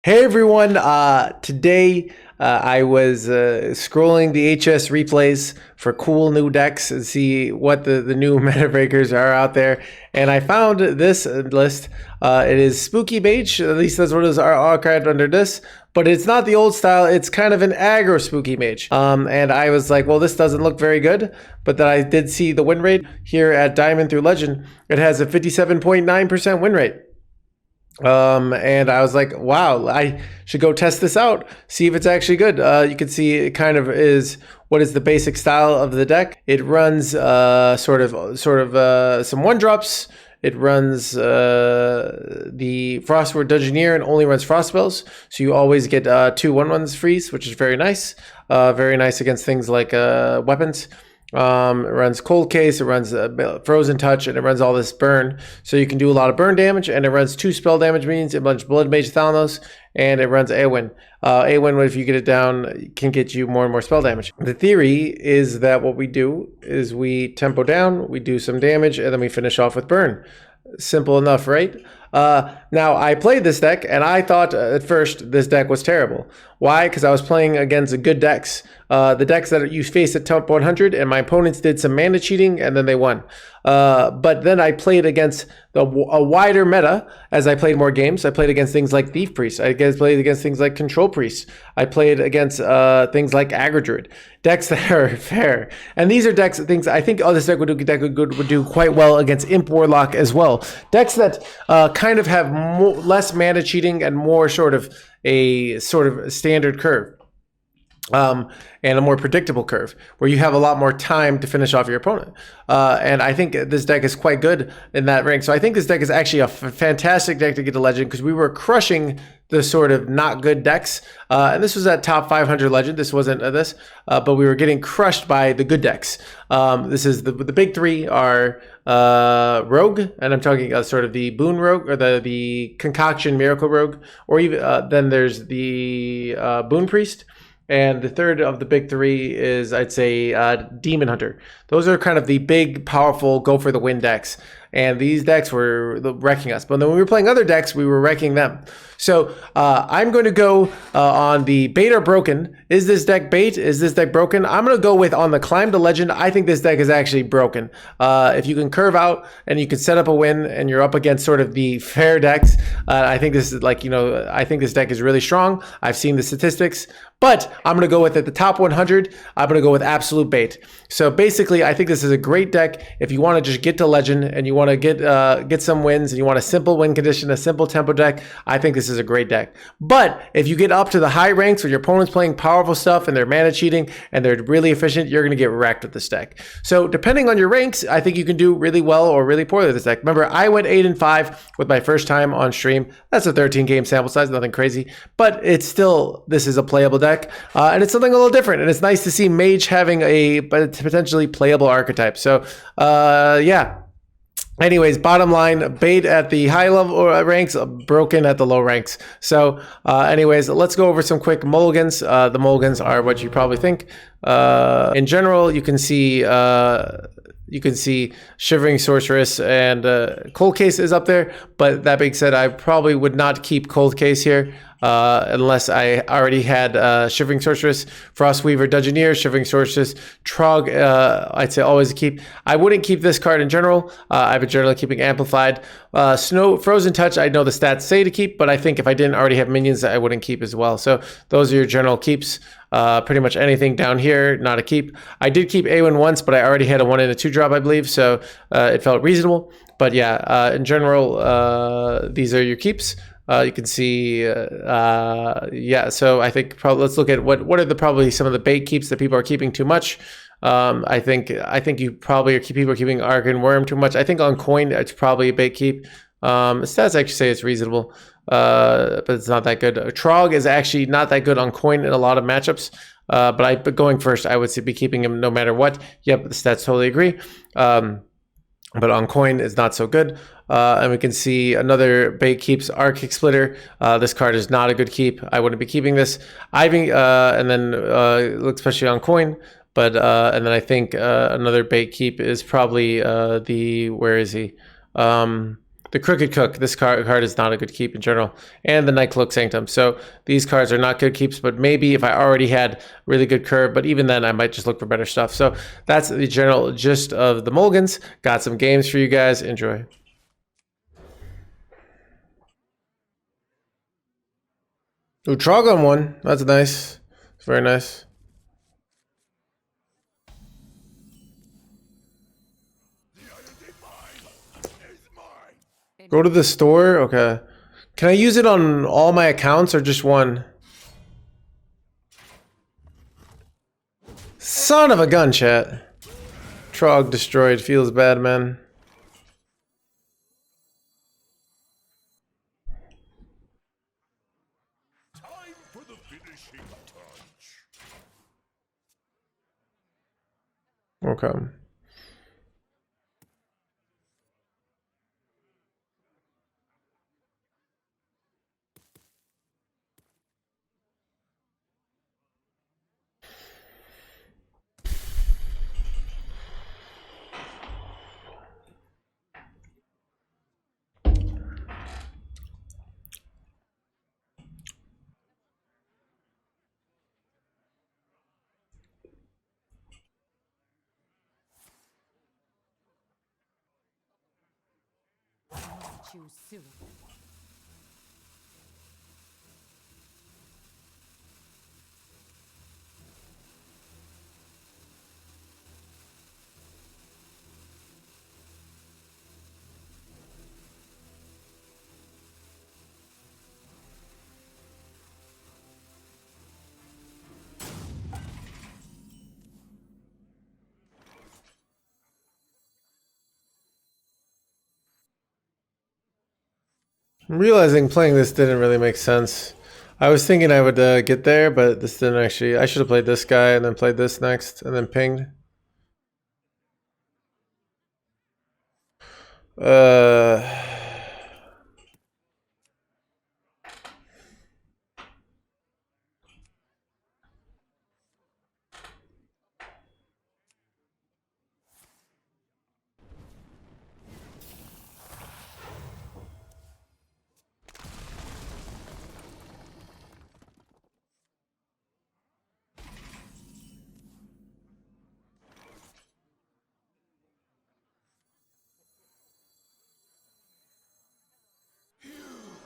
Hey everyone, today I was scrolling the HS replays for cool new decks and see what the new meta breakers are out there. And I found this list. It is Spooky Mage, at least that's what is archived under this. But it's not the old style, it's kind of an aggro Spooky Mage. And I was like, well, this doesn't look very good. But then I did see the win rate here at Diamond through Legend. It has a 57.9% win rate. And I was like, wow, I should go test this out, see if it's actually good. You can see it kind of is what is the basic style of the deck. It runs sort of some one drops. It runs the Frostward Dungeoneer and only runs frost spells. So you always get 2 1/1s freeze, which is very nice. Very nice against things like weapons. It runs Cold Case, it runs Frozen Touch, and it runs all this burn. So you can do a lot of burn damage, and it runs 2 spell damage means. It runs Blood Mage Thalanos, and it runs Awen. Awen, if you get it down, can get you more and more spell damage. The theory is that what we do is we tempo down, we do some damage, and then we finish off with burn. Simple enough, right? Now, I played this deck, and I thought at first this deck was terrible. Why? Because I was playing against good decks. The decks that you face at top 100, and my opponents did some mana cheating, and then they won. But then I played against a wider meta as I played more games. I played against things like Thief Priest. I played against things like Control Priest. I played against things like Aggro Druid. Decks that are fair. And these are decks, things I think this deck would do quite well against Imp Warlock as well. Decks that kind of have less mana cheating and more sort of a standard curve. And a more predictable curve where you have a lot more time to finish off your opponent. And I think this deck is quite good in that rank. So I think this deck is actually a fantastic deck to get to Legend because we were crushing the sort of not good decks. And this was at top 500 Legend. This wasn't but we were getting crushed by the good decks. This is the big three are Rogue, and I'm talking sort of the Boon Rogue or the Concoction Miracle Rogue, or even then there's the Boon Priest. And the third of the big three is, I'd say, Demon Hunter. Those are kind of the big, powerful, go for the win decks. And these decks were wrecking us. But then when we were playing other decks, we were wrecking them. So I'm going to go on the bait or broken. Is this deck bait? Is this deck broken? I'm going to go with on the climb to legend. I think this deck is actually broken. If you can curve out and you can set up a win and you're up against sort of the fair decks, I think this is I think this deck is really strong. I've seen the statistics. But I'm going to go with at the top 100, I'm going to go with absolute bait. So basically, I think this is a great deck if you want to just get to legend and you want to get some wins and you want a simple win condition, a simple tempo deck. I think this is a great deck. But if you get up to the high ranks where your opponent's playing powerful stuff and they're mana cheating and they're really efficient, you're going to get wrecked with this deck. So depending on your ranks, I think you can do really well or really poorly with this deck. Remember, I went 8-5 with my first time on stream. That's a 13 game sample size, nothing crazy, but it's still, this is a playable deck. And it's something a little different, and it's nice to see Mage having a potentially playable archetype. So yeah. Anyways, bottom line, bait at the high level ranks, broken at the low ranks. So anyways, let's go over some quick mulligans. The mulligans are what you probably think. In general, you can see Shivering Sorceress and Cold Case is up there. But that being said, I probably would not keep Cold Case here. Unless I already had Shivering Sorceress, Frostweaver Dungeoneer, Shivering Sorceress, Trog, I'd say always keep. I wouldn't keep this card in general. I've been generally keeping Amplified. Frozen Touch, I know the stats say to keep, but I think if I didn't already have minions, I wouldn't keep as well. So those are your general keeps. Pretty much anything down here, not a keep. I did keep Awen once, but I already had a 1 and a 2 drop, I believe, so it felt reasonable. But yeah, in general, these are your keeps. You can see, yeah. So I think probably let's look at what are probably some of the bait keeps that people are keeping too much. I think you probably people are keeping Arc and Worm too much. I think on coin it's probably a bait keep. Stats actually say it's reasonable, but it's not that good. Trog is actually not that good on coin in a lot of matchups. But going first, I would be keeping him no matter what. Yep, the stats totally agree. But on coin is not so good. And we can see another bait keeps Arc Kick Splitter. This card is not a good keep. I wouldn't be keeping this. And then especially on coin. But and then I think another bait keep is probably the the Crooked Cook. This card is not a good keep in general, and the Nightcloak Sanctum. So these cards are not good keeps, but maybe if I already had really good curve, but even then I might just look for better stuff. So that's the general gist of the Mulligans. Got some games for you guys. Enjoy. Ooh, Trogon one. That's nice. It's very nice. Go to the store? Okay. Can I use it on all my accounts or just one? Son of a gun, chat. Trog destroyed. Feels bad, man. Time for the finishing touch. Okay. Choose soon. I'm realizing playing this didn't really make sense. I was thinking I would get there, but this didn't actually. I should have played this guy and then played this next and then pinged.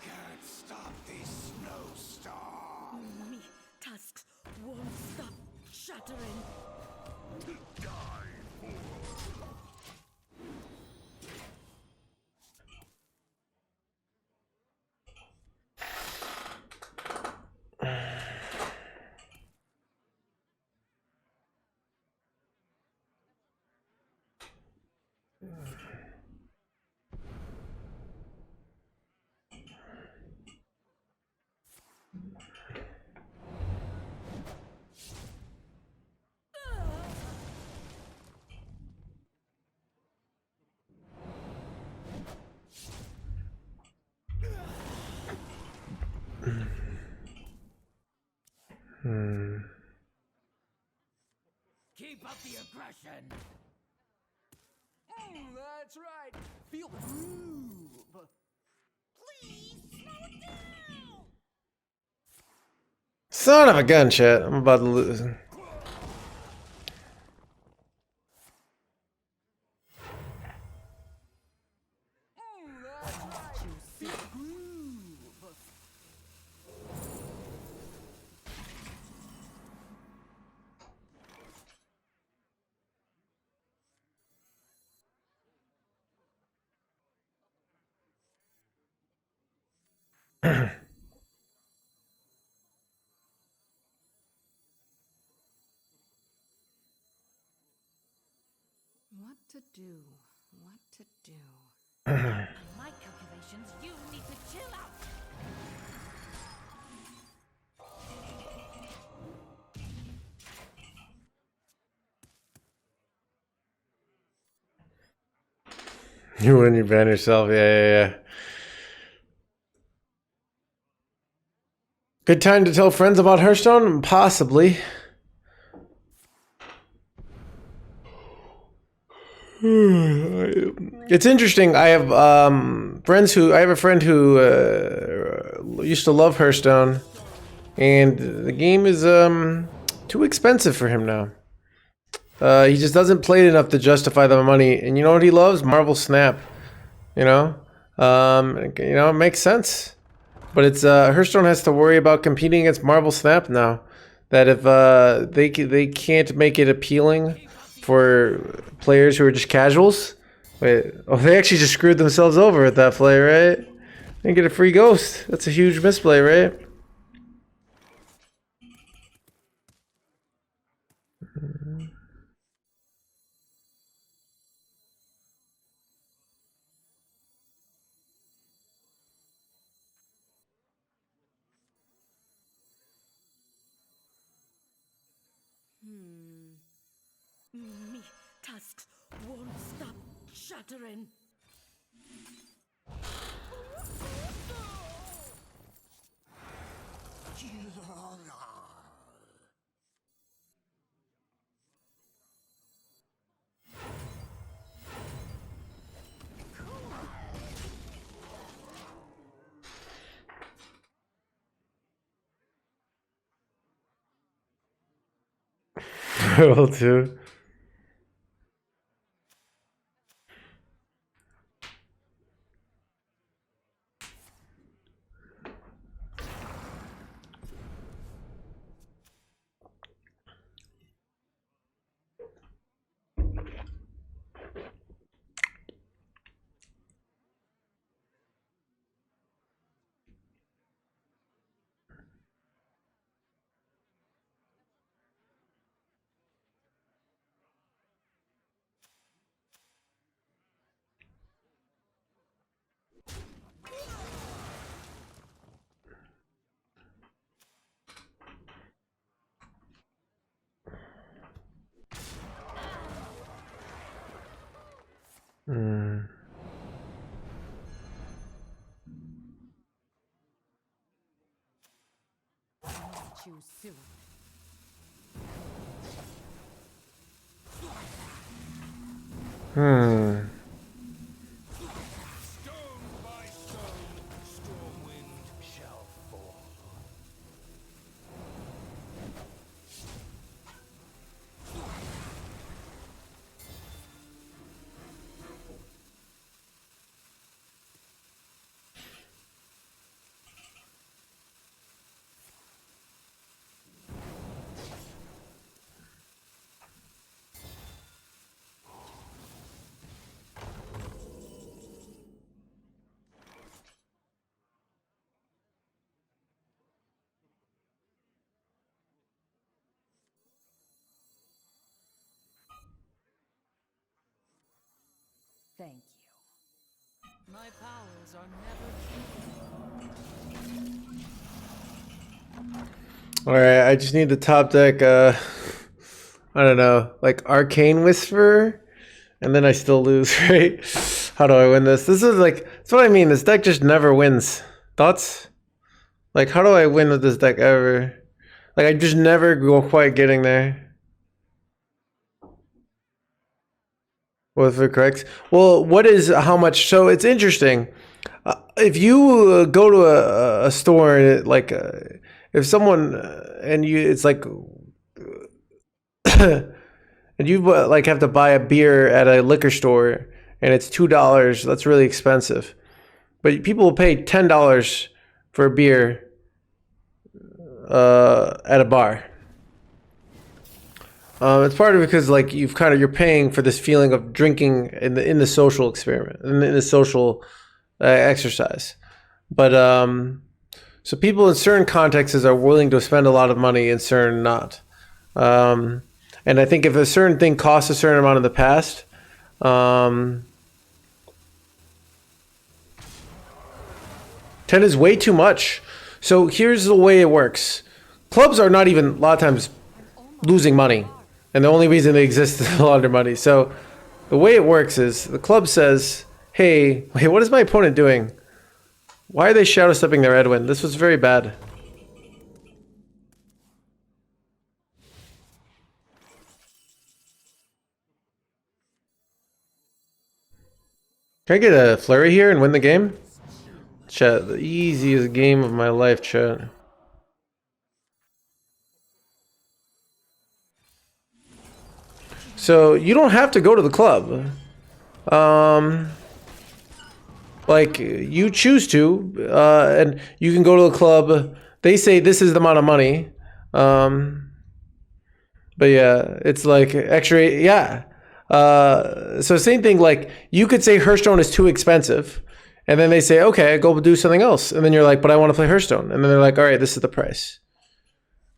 Can't stop this snowstorm. Me tusks won't stop shattering. To die for. Keep up the aggression. That's right. Feel the groove. Please slow it down. Son of a gun, chat. I'm about to lose. That's right. Feel the groove. What to do? What to do? On my calculations, you need to chill out. You win, you ban yourself. Yeah. Good time to tell friends about Hearthstone? Possibly. It's interesting. I have I have a friend who used to love Hearthstone, and the game is too expensive for him now. He just doesn't play it enough to justify the money. And you know what he loves? Marvel Snap. You know, it makes sense. But it's Hearthstone has to worry about competing against Marvel Snap now. That if they can't make it appealing for players who are just casuals. Wait, oh, they actually just screwed themselves over with that play, right? They get a free ghost. That's a huge misplay, right? Me tusks won't stop shattering. Will too. Choose soon. Hmm. Stone by stone, Stormwind shall fall. Thank you. My powers are never All right, I just need the top deck. I don't know, like Arcane Whisper, and then I still lose, right? How do I win this? This is like, that's what I mean. This deck just never wins. Thoughts? Like, how do I win with this deck ever? Like, I just never go quite getting there. With it correct? Well, what is how much? So it's interesting. If you go to a store and if someone and you, it's like, and you like have to buy a beer at a liquor store and it's $2. That's really expensive. But people will pay $10 for a beer at a bar. It's partly because like you're paying for this feeling of drinking in the social experiment, in the social exercise. But so people in certain contexts are willing to spend a lot of money, in certain not. And I think if a certain thing costs a certain amount in the past, 10 is way too much. So here's the way it works. Clubs are not even a lot of times losing money. And the only reason they exist is to launder money. So the way it works is the club says, hey, what is my opponent doing? Why are they shadow stepping their Edwin? This was very bad. Can I get a flurry here and win the game? Chat, the easiest game of my life, chat. So you don't have to go to the club. Like you choose to, and you can go to the club. They say this is the amount of money. But yeah, it's like extra. Yeah. So same thing. Like you could say Hearthstone is too expensive, and then they say, okay, go do something else, and then you're like, but I want to play Hearthstone, and then they're like, all right, this is the price.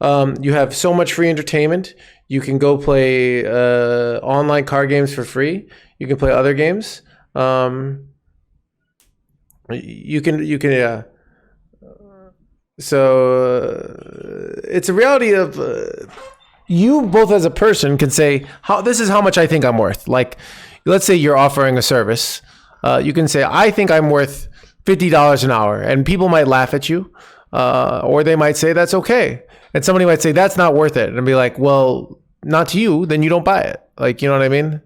You have so much free entertainment. You can go play online card games for free. You can play other games. You can yeah. So it's a reality of you both as a person can say how this is how much I think I'm worth. Like, let's say you're offering a service. You can say I think I'm worth $50 an hour, and people might laugh at you, or they might say that's okay, and somebody might say that's not worth it, and be like, well, not to you, then you don't buy it. Like, you know what I mean?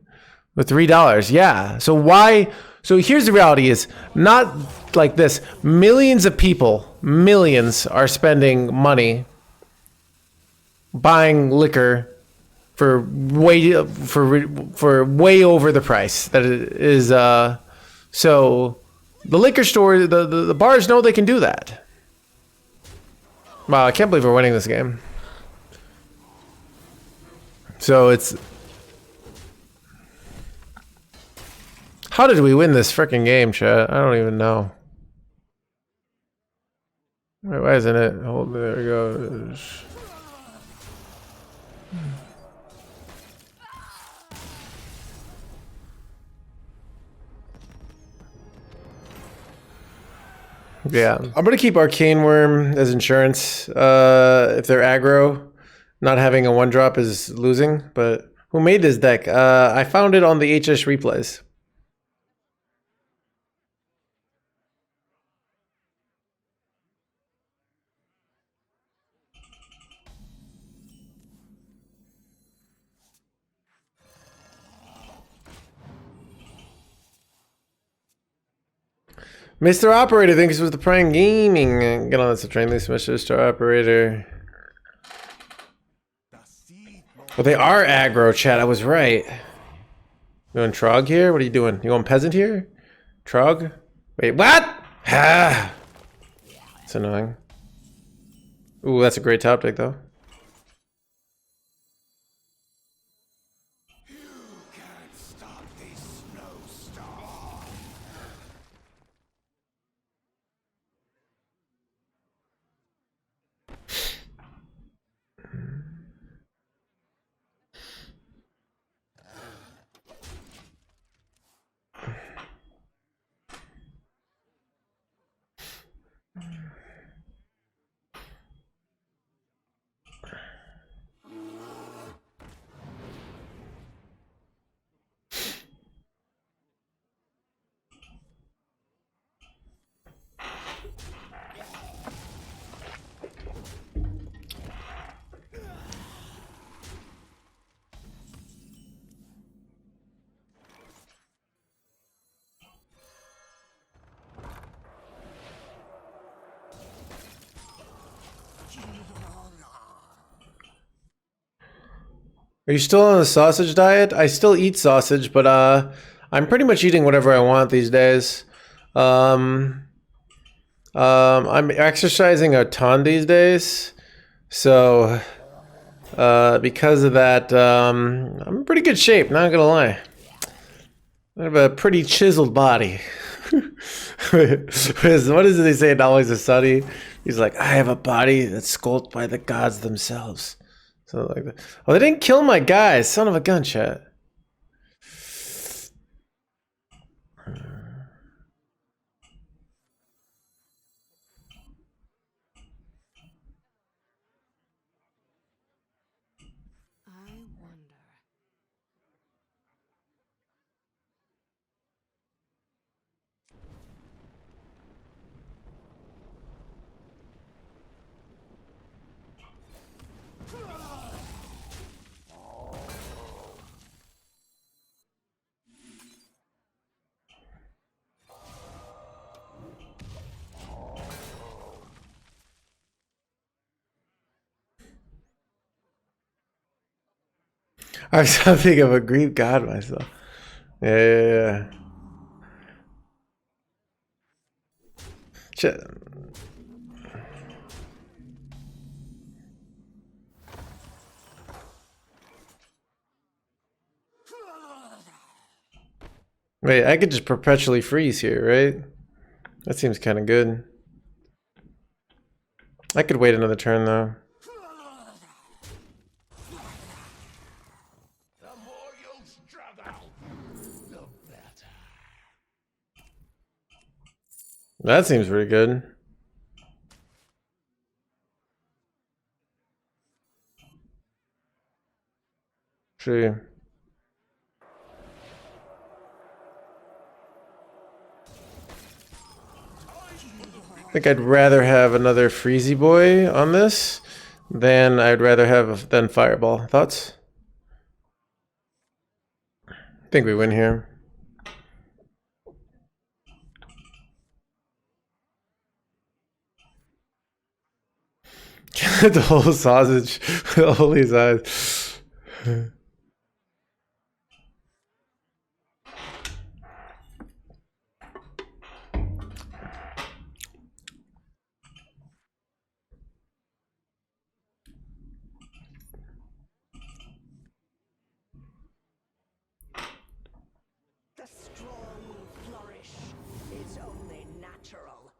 With $3, yeah. So why? So here's the reality: is not like this. Millions of people, millions are spending money buying liquor for way over the price that it is. So the liquor store, the bars know they can do that. Wow, I can't believe we're winning this game. So it's. How did we win this freaking game, chat? I don't even know. Wait, why isn't it? Hold, there we go. Yeah, I'm gonna keep Arcane Worm as insurance. If they're aggro, not having a 1-drop is losing. But who made this deck? I found it on the HS replays. Mr. Operator thinks it was the Prime Gaming. Get on this train, this Mr. Operator. Well, they are aggro, chat. I was right. You going Trog here? What are you doing? You going Peasant here? Trog? Wait, what? Ah. It's annoying. Ooh, that's a great top deck, though. Are you still on the sausage diet? I still eat sausage, but I'm pretty much eating whatever I want these days. I'm exercising a ton these days, so because of that, I'm in pretty good shape. Not gonna lie, I have a pretty chiseled body. What is it they say in Always a Sunny? He's like, I have a body that's sculpted by the gods themselves. Something like that. Oh, they didn't kill my guy. Son of a gun, chat. I wonder. I'm something of a Greek god myself. Yeah. Shit. Wait, I could just perpetually freeze here, right? That seems kind of good. I could wait another turn though. The more you struggle, the better. That seems pretty good. Sure. I think I'd rather have another Freezy Boy on this than I'd rather have than Fireball. Thoughts? I think we win here. The whole sausage with all these eyes. The strong flourish. It's only natural.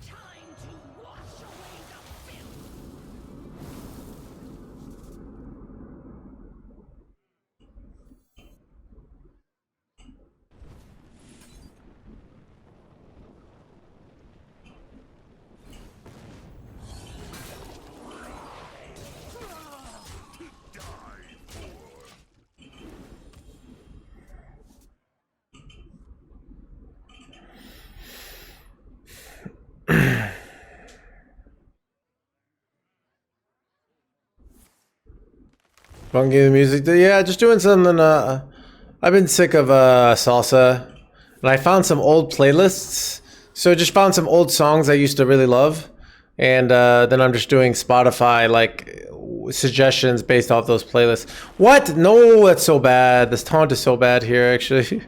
Time to wash away the filth. Funky the music. Yeah, just doing something. I've been sick of salsa, and I found some old playlists. So just found some old songs I used to really love, and then I'm just doing Spotify like suggestions based off those playlists. What? No, that's so bad. This taunt is so bad here. Actually,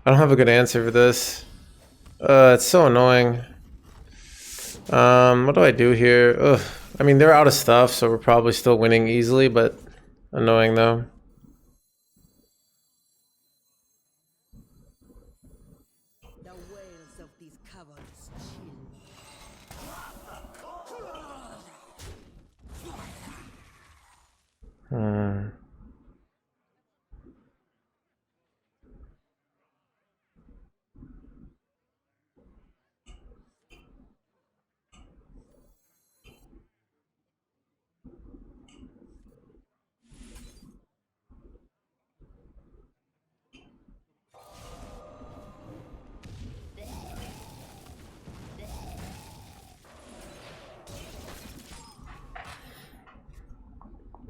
I don't have a good answer for this. It's so annoying. What do I do here? Ugh. I mean, they're out of stuff, so we're probably still winning easily, but annoying though. The wails of these cowards chill.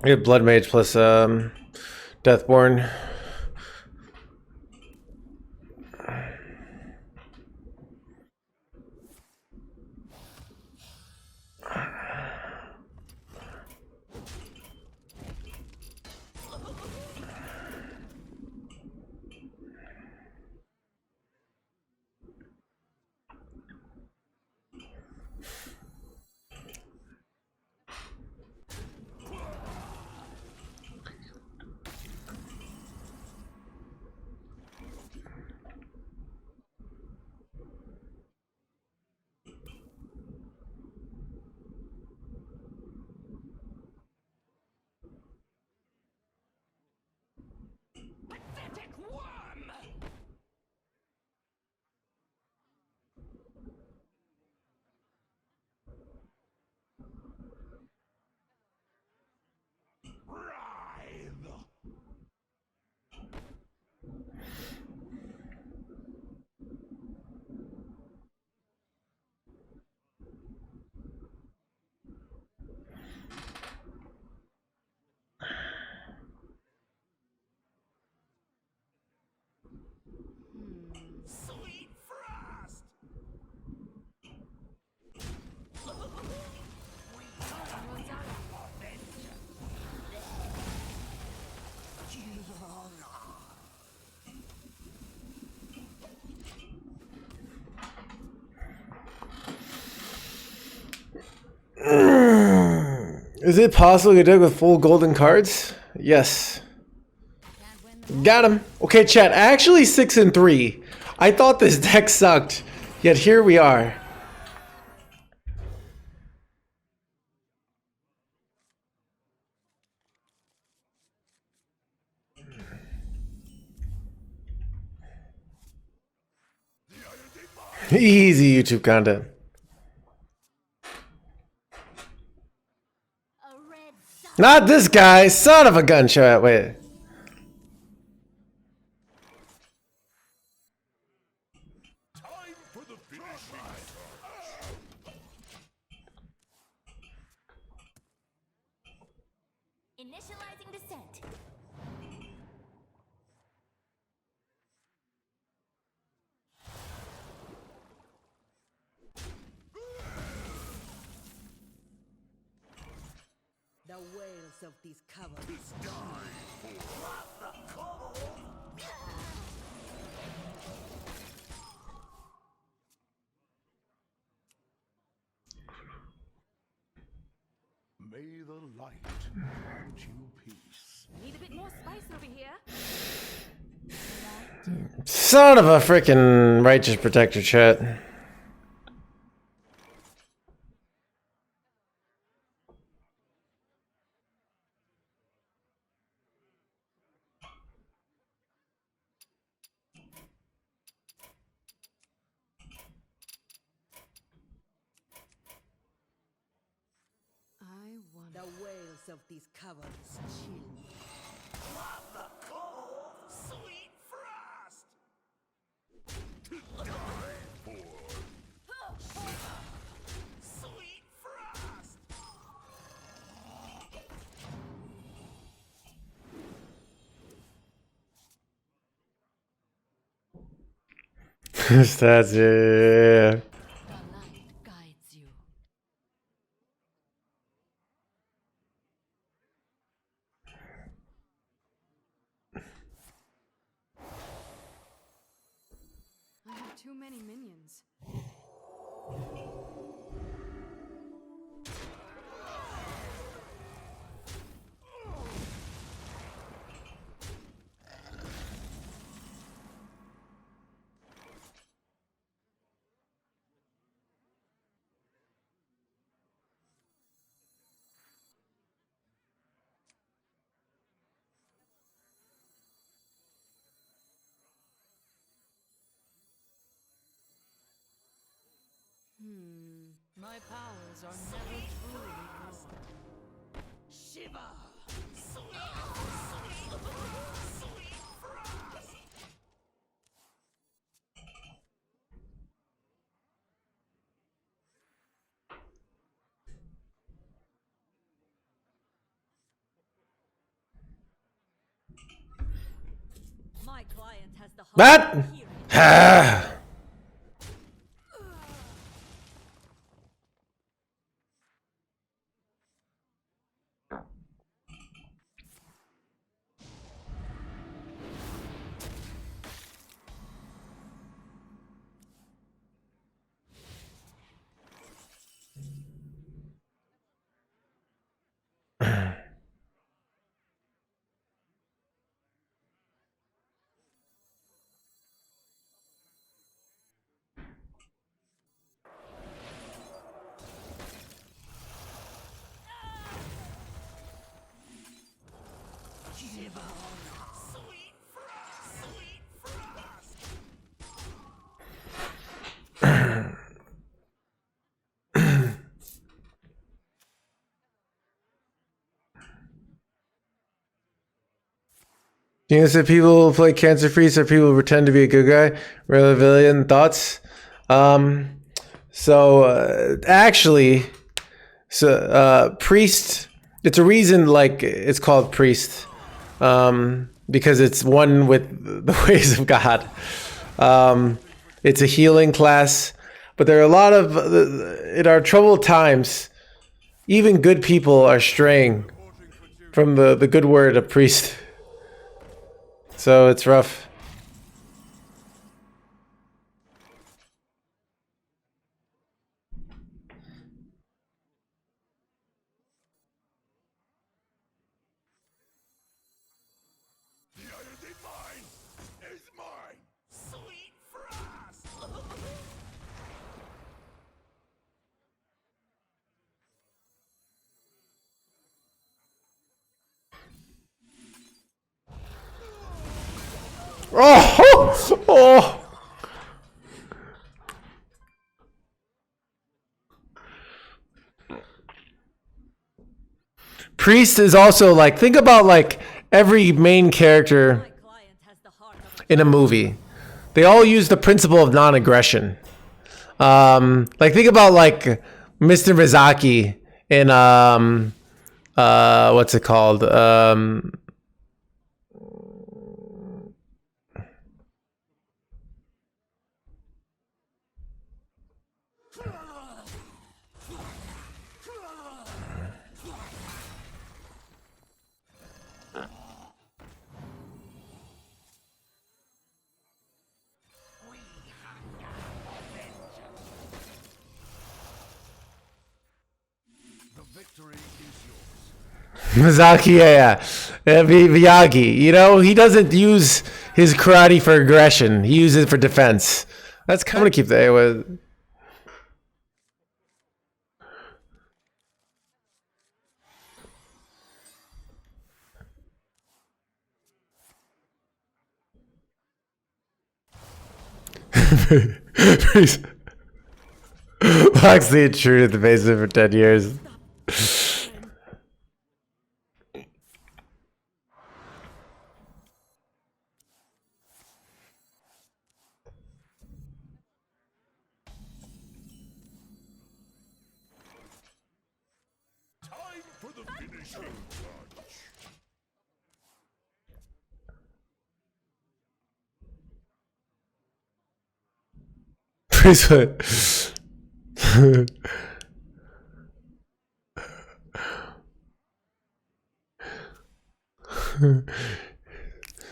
We have Blood Mage plus Deathborn. Is it possible to deck with full golden cards? Yes. Got him. Okay, chat. Actually, 6-3. I thought this deck sucked, yet here we are. Easy YouTube content. Not this guy, son of a gunshot. Wait. Time for the finish line. Initializing descent. The wails of these caverns. It's time for the cold. May the light grant you peace. Need a bit more spice over here. Son of a freaking righteous protector, chat. I want The wails of these caverns chill me. The cold, sweet frost. To die for. Sweet frost. That's it. the light guides you. I have too many minions. My powers are never truly restored. Shiver. Sweet frost. My client has the heart That. of a hero. Ah. You know, so people play cancer free, so people pretend to be a good guy. Villain thoughts. Actually, priest. It's a reason like it's called priest, because it's one with the ways of God. It's a healing class, but there are a lot of in our troubled times. Even good people are straying from the good word of priest. So it's rough. Oh! Oh! Priest is also like, think about like every main character My client has the heart of in a movie. They all use the principle of non-aggression. Like think about like Mr. Miyazaki in what's it called? The victory is yours. Miyazaki, yeah. Miyagi, you know, he doesn't use his karate for aggression. He uses it for defense. That's kind of keep the with. Locks the intruder at the basement for 10 years. Time for the finishing touch.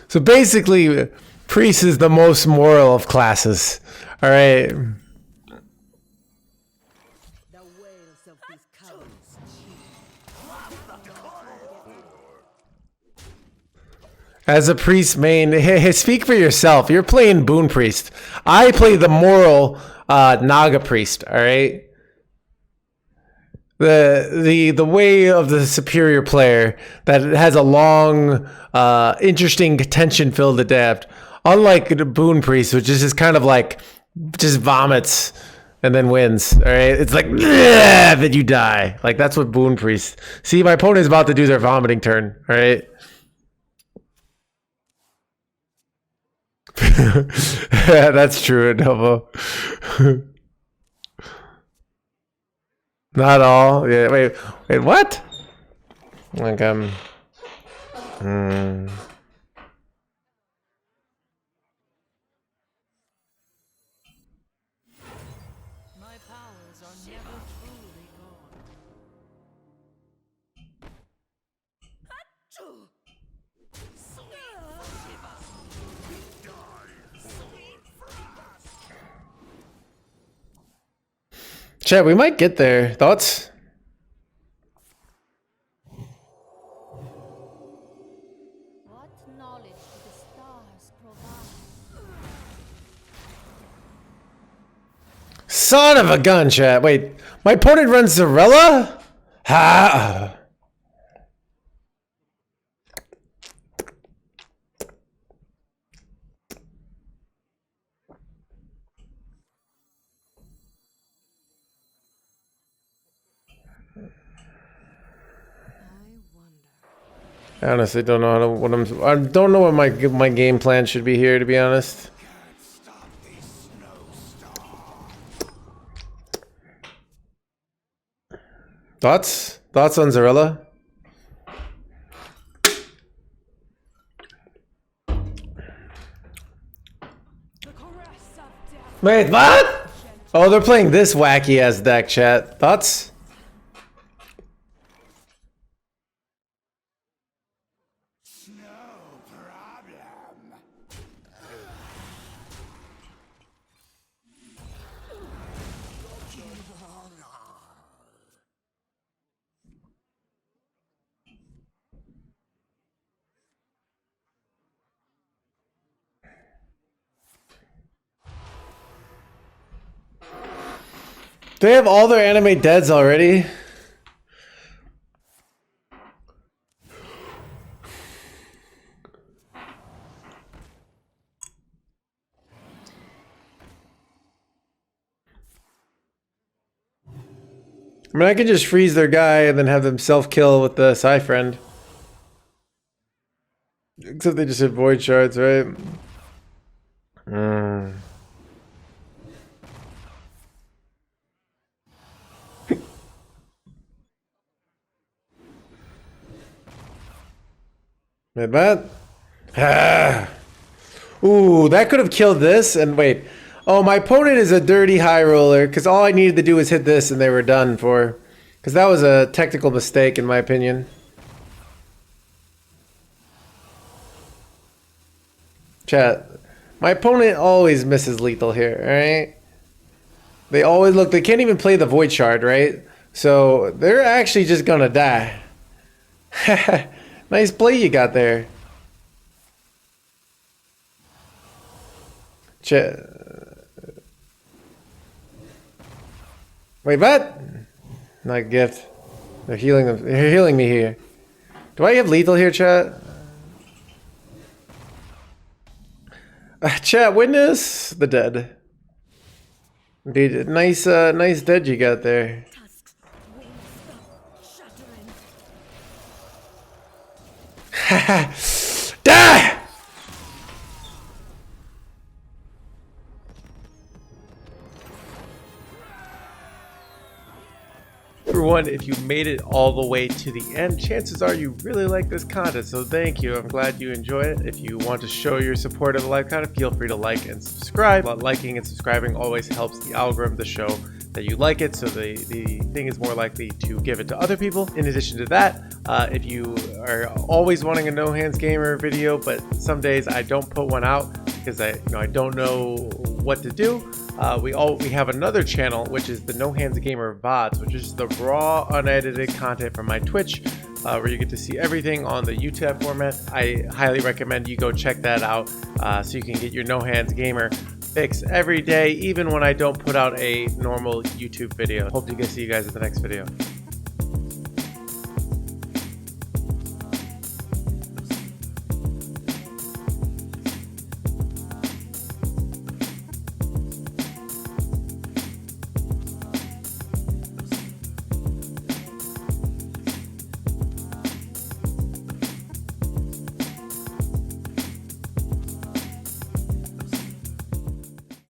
So basically, priest is the most moral of classes. All right. the wails of these cowards chill. As a priest main, speak for yourself. You're playing Boon Priest. I play the moral Naga Priest. All right. The way of the superior player that has a long, interesting, tension-filled adapt. Unlike the Boon Priest, which is just kind of like just vomits and then wins. All right, it's like that you die. Like that's what Boon Priest. See, my opponent is about to do their vomiting turn. All right. Yeah, that's true, Adobo. Not all. Yeah. Wait. What? Like My powers are never truly gone. Chat, we might get there. Thoughts? What knowledge do the stars provide? Son of a gun, chat. Wait, my opponent runs Zarella? Ha! I honestly don't know how to, what I don't know what my game plan should be here, to be honest. Stop this snowstorm. Thoughts? Thoughts on Zarella? Wait, what? Oh, they're playing this wacky ass deck, chat. Thoughts? They have all their anime deads already. I mean, I could just freeze their guy and then have them self-kill with the Psy Friend. Except they just hit Void Shards, right? Mid-bat? Ah. Ooh, that could have killed this. And wait. Oh, my opponent is a dirty high roller because all I needed to do was hit this and they were done for. Because that was a technical mistake in my opinion. Chat. My opponent always misses lethal here, alright? They always look, they can't even play the Void Shard, right? So they're actually just gonna die. Nice play you got there. Wait, what? Not gift. They're healing them. They're healing me here. Do I have lethal here, chat? Chat, witness the dead. Dude, nice, nice dead you got there. Tusks, wings shattering. Die! Everyone, if you made it all the way to the end, chances are you really like this content, so thank you. I'm glad you enjoy it. If you want to show your support of the live content, feel free to like and subscribe. Liking and subscribing always helps the algorithm to show that you like it, so the thing is more likely to give it to other people. In addition to that, if you are always wanting a No Hands Gamer video, but some days I don't put one out because I don't know what to do, we have another channel, which is the No Hands Gamer VODs, which is the raw, unedited content from my Twitch, where you get to see everything on the YouTube format. I highly recommend you go check that out, so you can get your No Hands Gamer fix every day, even when I don't put out a normal YouTube video. Hope to see you guys in the next video.